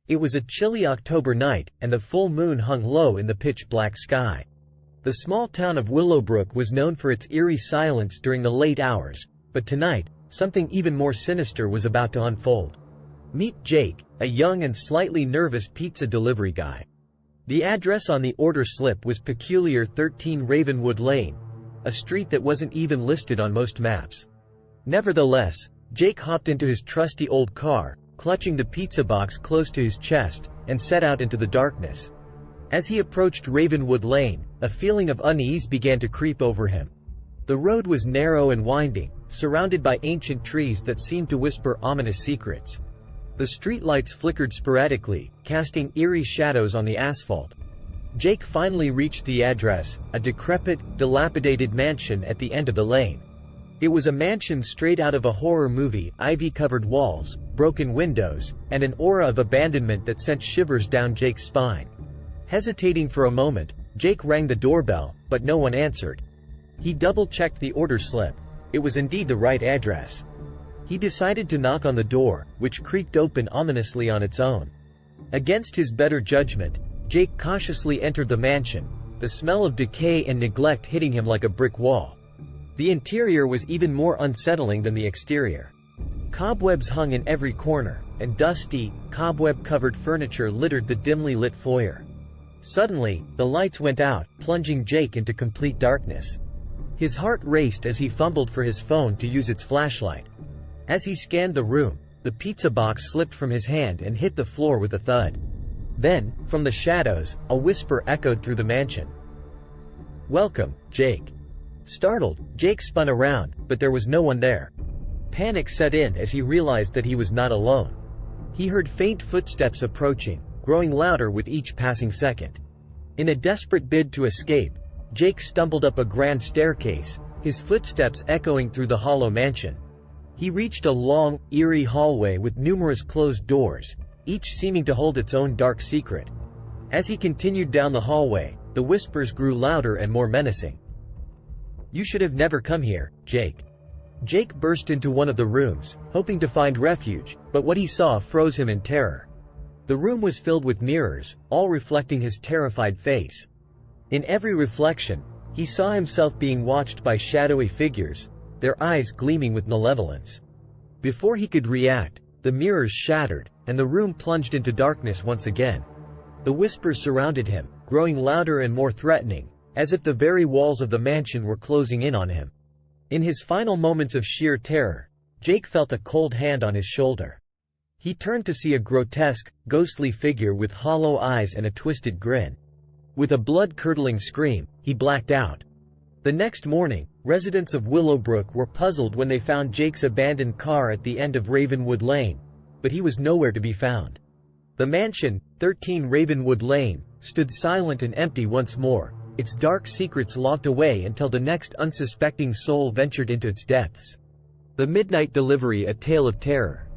It was a chilly October night, and the full moon hung low in the pitch-black sky. The small town of Willowbrook was known for its eerie silence during the late hours, but tonight, something even more sinister was about to unfold. Meet Jake, a young and slightly nervous pizza delivery guy. The address on the order slip was peculiar 13 Ravenwood Lane, a street that wasn't even listed on most maps. Nevertheless, Jake hopped into his trusty old car, clutching the pizza box close to his chest, and set out into the darkness. As he approached Ravenwood Lane, a feeling of unease began to creep over him. The road was narrow and winding, surrounded by ancient trees that seemed to whisper ominous secrets. The streetlights flickered sporadically, casting eerie shadows on the asphalt. Jake finally reached the address, a decrepit, dilapidated mansion at the end of the lane. It was a mansion straight out of a horror movie, ivy-covered walls, broken windows, and an aura of abandonment that sent shivers down Jake's spine. Hesitating for a moment, Jake rang the doorbell, but no one answered. He double-checked the order slip. It was indeed the right address. He decided to knock on the door, which creaked open ominously on its own. Against his better judgment, Jake cautiously entered the mansion, the smell of decay and neglect hitting him like a brick wall. The interior was even more unsettling than the exterior. Cobwebs hung in every corner, and dusty, cobweb-covered furniture littered the dimly lit foyer. Suddenly, the lights went out, plunging Jake into complete darkness. His heart raced as he fumbled for his phone to use its flashlight. As he scanned the room, the pizza box slipped from his hand and hit the floor with a thud. Then, from the shadows, a whisper echoed through the mansion. "Welcome, Jake." Startled, Jake spun around, but there was no one there. Panic set in as he realized that he was not alone. He heard faint footsteps approaching, growing louder with each passing second. In a desperate bid to escape, Jake stumbled up a grand staircase, his footsteps echoing through the hollow mansion. He reached a long, eerie hallway with numerous closed doors, each seeming to hold its own dark secret. As he continued down the hallway, the whispers grew louder and more menacing. "You should have never come here, Jake." Jake burst into one of the rooms, hoping to find refuge, but what he saw froze him in terror. The room was filled with mirrors, all reflecting his terrified face. In every reflection, he saw himself being watched by shadowy figures, their eyes gleaming with malevolence. Before he could react, the mirrors shattered, and the room plunged into darkness once again. The whispers surrounded him, growing louder and more threatening, as if the very walls of the mansion were closing in on him. In his final moments of sheer terror, Jake felt a cold hand on his shoulder. He turned to see a grotesque, ghostly figure with hollow eyes and a twisted grin. With a blood-curdling scream, he blacked out. The next morning, residents of Willowbrook were puzzled when they found Jake's abandoned car at the end of Ravenwood Lane, but he was nowhere to be found. The mansion, 13 Ravenwood Lane, stood silent and empty once more, its dark secrets locked away until the next unsuspecting soul ventured into its depths. The Midnight Delivery: A Tale of Terror.